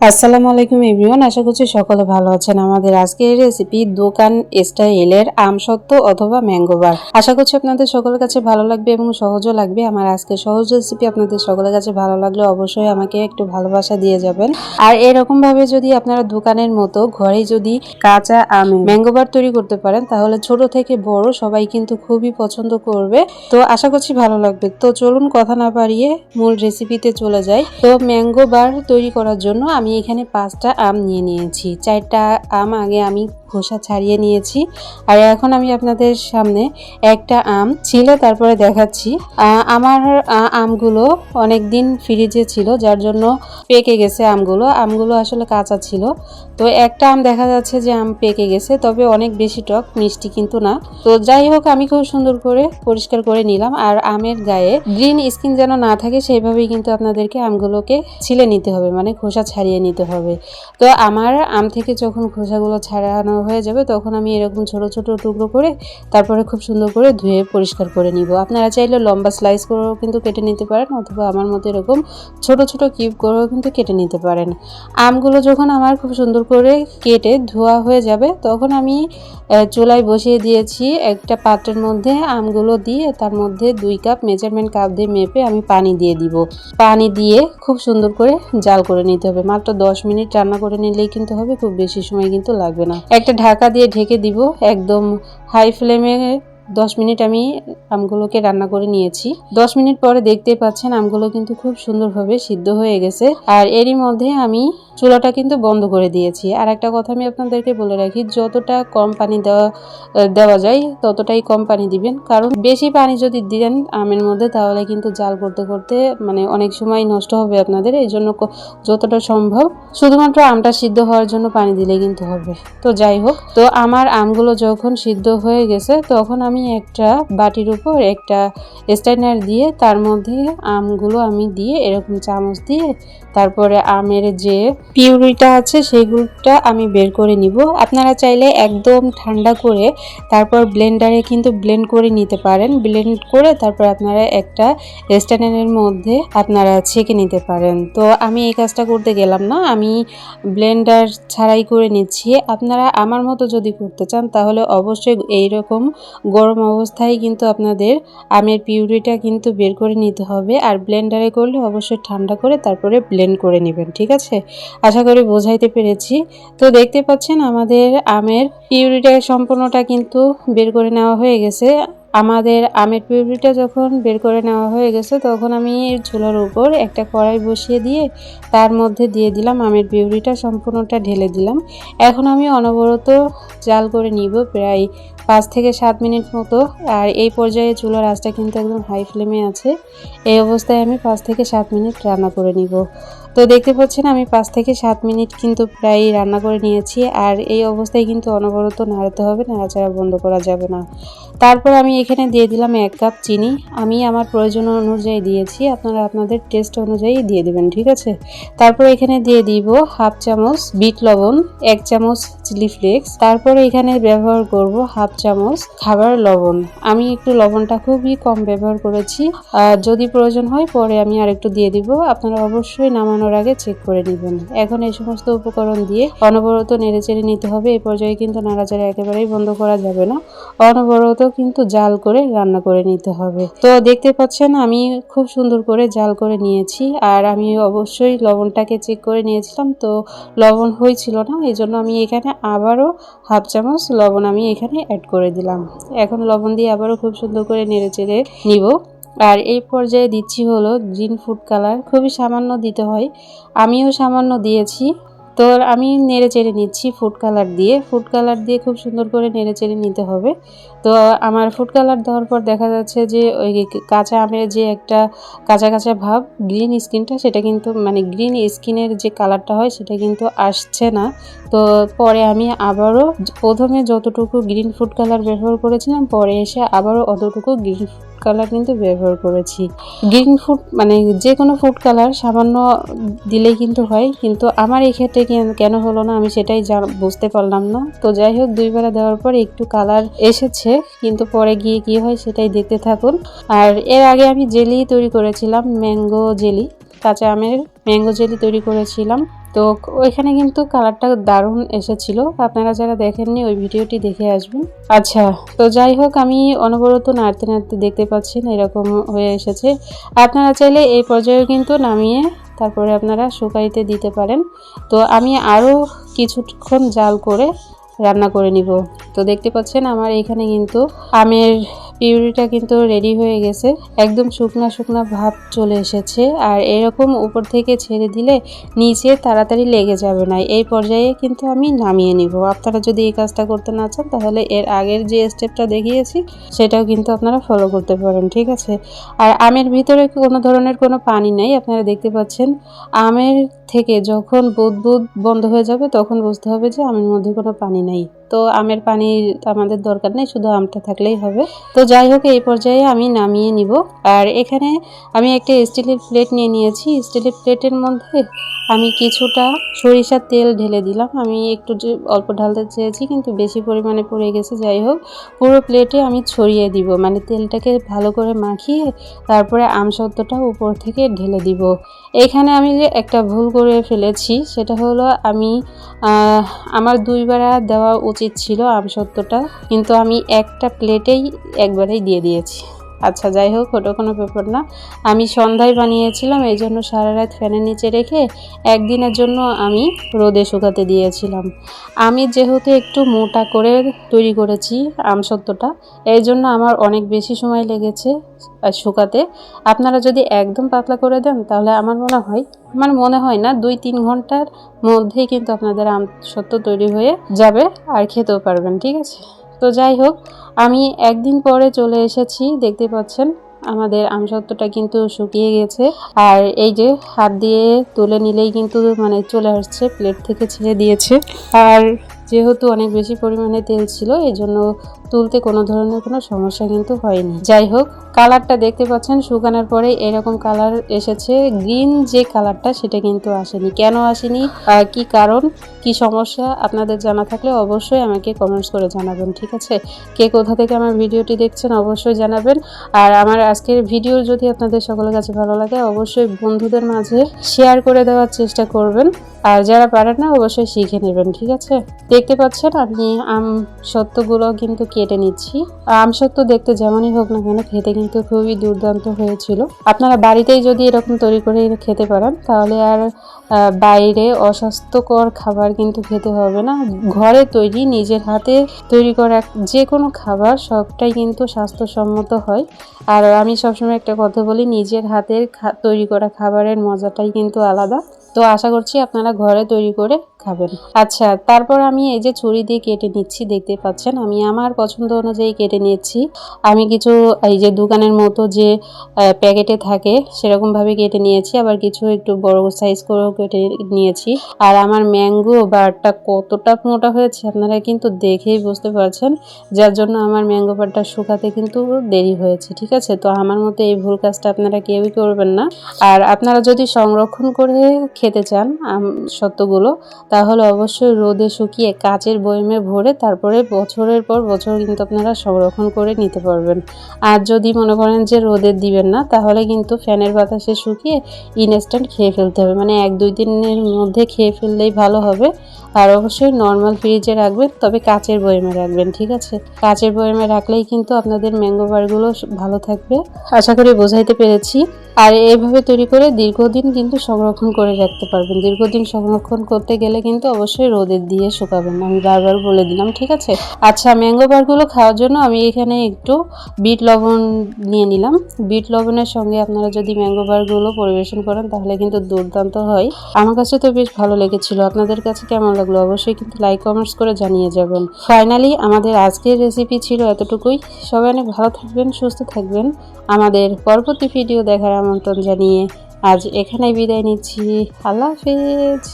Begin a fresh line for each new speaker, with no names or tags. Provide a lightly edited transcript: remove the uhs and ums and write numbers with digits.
আসসালামু আলাইকুম এভরিওয়ান, আশা করছি সকলে ভালো আছেন। আমাদের আজকের রেসিপি দোকান স্টাইলের আমসত্ত্ব অথবা ম্যাঙ্গো বার। আশা করছি আপনাদের সকলের কাছে ভালো লাগবে এবং সহজও লাগবে। আমার আজকের সহজ রেসিপি আপনাদের সকলের কাছে ভালো লাগলে অবশ্যই আমাকে একটু ভালোবাসা দিয়ে যাবেন। আর এরকম ভাবে যদি আপনারা দোকানের মতো ঘরেই যদি কাঁচা আমের ম্যাঙ্গো বার তৈরি করতে পারেন তাহলে ছোট থেকে বড় সবাই কিন্তু খুবই পছন্দ করবে। তো আশা করছি ভালো লাগবে। তো চলুন কথা না বাড়িয়ে মূল রেসিপিতে চলে যাই। তো ম্যাঙ্গো বার তৈরি করার জন্য আমি এখানে 5টা আম নিয়ে নিয়েছি। 4টা আম আগে আমি খোসা ছাড়িয়ে নিয়েছি, আর এখন আমি আপনাদের সামনে একটা আম ছিল তারপরে দেখাচ্ছি। আমার আমগুলো অনেক দিন ফ্রিজে ছিল, যার জন্য পেকে গেছে। আমগুলো আসলে কাঁচা ছিল। তো একটা আম দেখা যাচ্ছে যে আম পেকে গেছে, তবে অনেক বেশি টক, মিষ্টি কিন্তু না। তো যাই হোক, আমি খুব সুন্দর করে পরিষ্কার করে নিলাম। আর আমের গায়ে গ্রিন স্কিন যেন না থাকে সেইভাবেই কিন্তু আপনাদেরকে আমগুলোকে ছিলে নিতে হবে, মানে খোসা ছাড়িয়ে নিতে হবে। তো আমার আম থেকে যখন খোসাগুলো ছাড়ানো হয়ে যাবে তখন আমি এরকম ছোট ছোট টুকরো করে তারপরে খুব সুন্দর করে ধুয়ে পরিষ্কার করে নিব। আপনারা চাইলে লম্বা স্লাইস করেও কিন্তু কেটে নিতে পারেন, অথবা আমার মতো এরকম ছোট ছোট কিউব করেও কিন্তু কেটে নিতে পারেন। আমগুলো যখন আমার খুব সুন্দর করে কেটে ধোয়া হয়ে যাবে তখন আমি চুলায় বসিয়ে দিয়েছি একটা পাত্রের মধ্যে আমগুলো দিয়ে তার মধ্যে 2 কাপ মেজারমেন্ট কাপ দিয়ে মেপে আমি পানি দিয়ে দিব। পানি দিয়ে খুব সুন্দর করে জাল করে নিতে হবে। মাত্র 10 মিনিট রান্না করে নিলেই কিন্তু হবে, খুব বেশি সময় কিন্তু লাগবে না। একটা ঢাকা দিয়ে ঢেকে দিব একদম হাই ফ্লেমে। 10 মিনিট আমি আমগুলোকে রান্না করে নিয়েছি। 10 মিনিট পরে দেখতে পাচ্ছেন আমগুলো কিন্তু খুব সুন্দরভাবে সিদ্ধ হয়ে গেছে। আর এরই মধ্যে আমি চুলাটা কিন্তু বন্ধ করে দিয়েছি। আর একটা কথা আমি আপনাদেরকে বলে রাখি, যতটা কম পানি দেওয়া যায় ততটাই কম পানি দিবেন, কারণ বেশি পানি যদি দেন আমের মধ্যে তাহলে কিন্তু জাল করতে করতে মানে অনেক সময় নষ্ট হবে আপনাদের। এই জন্য যতটা সম্ভব শুধুমাত্র আমটা সিদ্ধ হওয়ার জন্য পানি দিলে কিন্তু হবে। তো যাই হোক, তো আমার আমগুলো যখন সিদ্ধ হয়ে গেছে তখন আমি একটা বাটির উপর একটা স্ট্যান্ডার দিয়ে তার মধ্যে আমগুলো আমি দিয়ে এরকম চামচ দিয়ে তারপরে আমের যে পিউরিটা আছে সেগুলোটা আমি বের করে নিব। আপনারা চাইলে একদম ঠান্ডা করে তারপর ব্লেন্ডারে কিন্তু ব্লেন্ড করে নিতে পারেন। ব্লেন্ড করে তারপর আপনারা একটা স্ট্যান্ডারের মধ্যে আপনারা ছেঁকে নিতে পারেন। তো আমি এই কাজটা করতে গেলাম না, আমি ব্লেন্ডার ছাড়াই করে নিচ্ছি। আপনারা আমার মতো যদি করতে চান তাহলে অবশ্যই এইরকম গরম অবস্থায় কিন্তু আপনাদের আমের পিউরিটা কিন্তু বের করে নিতে হবে। আর ব্লেন্ডারে করলে অবশ্যই ঠান্ডা করে তারপরে ব্লেন্ড করে নেবেন, ঠিক আছে? আশা করি বোঝাইতে পেরেছি। তো দেখতে পাচ্ছেন আমাদের আমের পিউরিটা সম্পূর্ণটা কিন্তু বের করে নেওয়া হয়ে গেছে। আমাদের আমের পিউরিটা যখন বের করে নেওয়া হয়ে গেছে তখন আমি চুলার উপর একটা কড়াই বসিয়ে দিয়ে তার মধ্যে দিয়ে দিলাম আমের পিউরিটা, সম্পূর্ণটা ঢেলে দিলাম। এখন আমি অনবরত জাল করে নিব প্রায় 5 থেকে 7 মিনিট মতো। আর এই পর্যায়ে চুলার আঁচটা কিন্তু একদম হাই ফ্লেমে আছে। এই অবস্থায় আমি 5 থেকে 7 মিনিট রান্না করে নিব। তো দেখতে পাচ্ছেন আমি 5 থেকে 7 মিনিট কিন্তু প্রায় রান্না করে নিয়েছি। আর এই অবস্থায় কিন্তু অনবরত নাড়তে হবে, নাড়াচাড়া বন্ধ করা যাবে না। তারপর আমি এখানে দিয়ে দিলাম 1 কাপ চিনি। আমি আমার প্রয়োজন অনুযায়ী দিয়েছি, আপনারা আপনাদের টেস্ট অনুযায়ী দিয়ে দিবেন, ঠিক আছে? তারপর এখানে দিয়ে দিব হাফ চামচ বিট লবণ, 1 চামচ চিলি ফ্লেক্স, তারপরে এখানে ব্যবহার করব হাফ চামচ খাবার লবণ। আমি একটু লবণটা খুবই কম ব্যবহার করেছি, যদি প্রয়োজন হয় পরে আমি আরেকটু দিয়ে দিব। আপনারা অবশ্যই নামানোর আগে চেক করে নেবেন। এখন এই সমস্ত উপকরণ দিয়ে অনবরত নেড়েচেড়ে নিতে হবে। এই পর্যায়ে কিন্তু নাড়াচাড়া একেবারেই বন্ধ করা যাবে না, অনবরত কিন্তু জাল করে রান্না করে নিতে হবে। তো দেখতে পাচ্ছেন আমি খুব সুন্দর করে জাল করে নিয়েছি। আর আমি অবশ্যই লবণটাকে চেক করে নিয়েছিলাম, তো লবণ হয়েছিল না, এই জন্য আমি এখানে আবারও হাফ চামচ লবণ আমি এখানে অ্যাড করে দিলাম। এখন লবণ দিয়ে আবারও খুব সুন্দর করে নেড়েচেড়ে নিব। আর এই পর্যায়ে দিচ্ছি হলো গ্রিন ফুড কালার, খুবই সামান্য দিতে হয়, আমিও সামান্য দিয়েছি। তো আমি নেড়ে চেড়ে নিচ্ছি ফুড কালার দিয়ে খুব সুন্দর করে নেড়ে চেড়ে নিতে হবে। তো আমার ফুড কালার দেওয়ার পর দেখা যাচ্ছে যে ওই কাঁচা আমের যে একটা কাঁচা কাঁচা ভাব, গ্রিন স্কিনটা, সেটা কিন্তু মানে গ্রিন স্কিনের যে কালারটা হয় সেটা কিন্তু আসছে না। তো পরে আমি আবারও প্রথমে যতটুকু গ্রিন ফুড কালার ব্যবহার করেছিলাম পরে এসে আবারও অতটুকু গ্রিন ফুড কালার কিন্তু ব্যবহার করেছি। গ্রিন ফুড মানে যে কোনো ফুড কালার সামান্য দিলেই কিন্তু হয়, কিন্তু আমার এই ক্ষেত্রে কেন হলো না আমি সেটাই বুঝতে পারলাম না। তো যাই হোক, 2 বেলা দেওয়ার পর একটু কালার এসেছে, কিন্তু পরে গিয়ে কি হয় সেটাই দেখতে থাকুন। আর এর আগে আমি জেলি তৈরি করেছিলাম, ম্যাঙ্গো জেলি, কাঁচা আমের ম্যাঙ্গো জেলি তৈরি করেছিলাম। তো ওইখানে কিন্তু কালারটা দারুণ এসেছিল, আপনারা যারা দেখেননি ওই ভিডিওটি দেখে আসবেন। আচ্ছা, তো যাই হোক আমি অনবরত নাড়তে নাড়তে দেখতে পাচ্ছেন এরকম হয়ে এসেছে। আপনারা চাইলে এই পর্যায়ে কিন্তু নামিয়ে তারপরে আপনারা শুকাইতে দিতে পারেন। তো আমি আরও কিছুক্ষণ জাল করে রান্না করে নিব। তো দেখতে পাচ্ছেন আমার এখানে কিন্তু আমের পিউরিটা কিন্তু রেডি হয়ে গেছে, একদম শুকনা শুকনা ভাব চলে এসেছে। আর এরকম উপর থেকে ছেড়ে দিলে নিচে তাড়াতাড়ি লেগে যাবে না, এই পর্যায়ে কিন্তু আমি নামিয়ে নিব। আপনারা যদি এই কাজটা করতে না চান তাহলে এর আগের যে স্টেপটা দেখিয়েছি সেটাও কিন্তু আপনারা ফলো করতে পারেন, ঠিক আছে। আর আমের ভিতরে কোনো ধরনের কোনো পানি নেই, আপনারা দেখতে পাচ্ছেন। আমের থেকে যখন বুদবুদ বন্ধ হয়ে যাবে তখন বুঝতে হবে যে আমের মধ্যে কোনো পানি নেই। তো আমের পানি আমাদের দরকার নেই, শুধু আমটা থাকলেই হবে। তো যাই হোক এই পর্যায়ে আমি নামিয়ে নিব। আর এখানে আমি একটা স্টিলের প্লেট নিয়ে নিয়েছি। স্টিলের প্লেটের মধ্যে আমি কিছুটা সরিষার তেল ঢেলে দিলাম। আমি একটু অল্প ঢালতে চেয়েছি কিন্তু বেশি পরিমাণে পড়ে গেছে। যাই হোক পুরো প্লেটে আমি ছড়িয়ে দিব, মানে তেলটাকে ভালো করে মাখিয়ে তারপরে আমসত্ত্বটা উপর থেকে ঢেলে দিব। এখানে আমি যে একটা ভুল করে ফেলেছি সেটা হলো আমি আমার 2 বার দেওয়া উচিত ছিল আমসত্ত্বটা, কিন্তু আমি একটা প্লেটেই একবারেই দিয়ে দিয়েছি। আচ্ছা যাই হোক, ওটা কোনো ব্যাপার না। আমি সন্ধ্যায় বানিয়েছিলাম, এই জন্য সারা রাত ফ্যানের নিচে রেখে একদিনের জন্য আমি রোদে শুকাতে দিয়েছিলাম। আমি যেহেতু একটু মোটা করে তৈরি করেছি আমসত্ত্বটা, এই জন্য আমার অনেক বেশি সময় লেগেছে শুকাতে। আপনারা যদি একদম পাতলা করে দেন তাহলে আমার মনে হয় না 2-3 ঘন্টার মধ্যেই কিন্তু আপনাদের আমসত্ত্ব তৈরি হয়ে যাবে আর খেতেও পারবেন, ঠিক আছে। তো যাই হোক আমি একদিন পরে চলে এসেছি, দেখতে পাচ্ছেন আমাদের আমসত্ত্বটা কিন্তু শুকিয়ে গেছে। আর এই যে হাত দিয়ে তুলে নিলেই কিন্তু মানে চলে আসছে, প্লেট থেকে ছেড়ে দিয়েছে। আর যেহেতু অনেক বেশি পরিমাণে তেল ছিল এই জন্য তুলতে কোনো ধরনের কোনো সমস্যা কিন্তু হয়নি। যাই হোক কালারটা দেখতে পাচ্ছেন শুকানোর পরে এরকম কালার এসেছে। গ্রিন যে কালারটা সেটা কিন্তু আসেনি। কেন আসেনি, কি কারণ, কি সমস্যা আপনাদের জানা থাকলে অবশ্যই আমাকে কমেন্টস করে জানাবেন, ঠিক আছে। কে কোথা থেকে আমার ভিডিওটি দেখছেন অবশ্যই জানাবেন। আর আমার আজকের ভিডিও যদি আপনাদের সকলের কাছে ভালো লাগে অবশ্যই বন্ধুদের মাঝে শেয়ার করে দেওয়ার চেষ্টা করবেন। আর যারা পারেন না অবশ্যই শিখে নেবেন, ঠিক আছে। দেখতে পাচ্ছেন আমি আমসত্ত্বগুলো কিন্তু কেটে নিচ্ছি। আমসত্ত্ব দেখতে যেমনই হোক না কেন খেতে কিন্তু খুবই দুর্দান্ত হয়েছিল। আপনারা বাড়িতেই যদি এরকম তৈরি করে খেতে পারেন তাহলে আর বাইরে অস্বাস্থ্যকর খাবার কিন্তু খেতে হবে না। ঘরে তৈরি নিজের হাতে তৈরি করা যে কোনো খাবার সবটাই কিন্তু স্বাস্থ্যসম্মত হয়। আর আমি সবসময় একটা কথা বলি, নিজের হাতের তৈরি করা খাবারের মজাটাই কিন্তু আলাদা। তো আশা করছি আপনারা ঘরে তৈরি করে খাবেন। আচ্ছা তারপর আমি এই যে ছুরি দিয়ে কেটে নিচ্ছি, দেখতে পাচ্ছেন আমি আমার পছন্দ অনুযায়ী কেটে নিচ্ছি। আমি কিছু এই যে দোকানের মতো যে প্যাকেটে থাকে সেরকমভাবে কেটে নিয়েছি, আবার কিছু একটু বড় সাইজ করেও কেটে নিয়েছি। আর আমার ম্যাঙ্গো বারটা কতটা মোটা হয়েছে আপনারা কিন্তু দেখেই বুঝতে পারছেন, যার জন্য আমার ম্যাঙ্গো বারটা শুকাতে কিন্তু দেরি হয়েছে, ঠিক আছে। তো আমার মতো এই ভুল কাজটা আপনারা কেউই করবেন না। আর আপনারা যদি সংরক্ষণ করে খেতে চান আমসত্ত্বগুলো তাহলে অবশ্যই রোদে শুকিয়ে কাচের বয়মে ভরে তারপরে বছরের পর বছর কিন্তু আপনারা সংরক্ষণ করে নিতে পারবেন। আর যদি মনে করেন যে রোদে দিবেন না তাহলে কিন্তু ফ্যানের বাতাসে শুকিয়ে ইনস্ট্যান্ট খেয়ে ফেলতে হবে, মানে 1-2 দিনের মধ্যে খেয়ে ফেললেই ভালো হবে। আর অবশ্যই নর্মাল ফ্রিজে রাখবেন, তবে কাচের বয়মে রাখবেন, ঠিক আছে। কাচের বয়মে রাখলেই কিন্তু আপনাদের ম্যাঙ্গো বারগুলো ভালো থাকবে। আশা করি বোঝাইতে পেরেছি। আর এইভাবে তৈরি করে দীর্ঘদিন কিন্তু সংরক্ষণ করে রাখতে পারবেন। দীর্ঘদিন সংরক্ষণ করতে গেলে কিন্তু অবশ্যই রোদে দিয়ে শুকাবেন, আমি বারবার বলে দিলাম, ঠিক আছে। আচ্ছা ম্যাঙ্গো বারগুলো খাওয়ার জন্য আমি এখানে একটু বিট লবণ নিয়ে নিলাম। বিট লবণের সঙ্গে আপনারা যদি ম্যাঙ্গো বারগুলো পরিবেশন করেন তাহলে কিন্তু দুর্দান্ত হয়। আমার কাছে তো বেশ ভালো লেগেছিল, আপনাদের কাছে কেমন লাগলো অবশ্যই কিন্তু লাইক কমেন্টস করে জানিয়ে যাবেন। ফাইনালি আমাদের আজকের রেসিপি ছিল এতটুকুই। সবাই অনেক ভালো থাকবেন, সুস্থ থাকবেন। আমাদের পরবর্তী ভিডিও দেখার আমন্ত্রণ জানিয়ে আজ এখানেই বিদায় নিচ্ছি। আল্লাহ হাফেজ।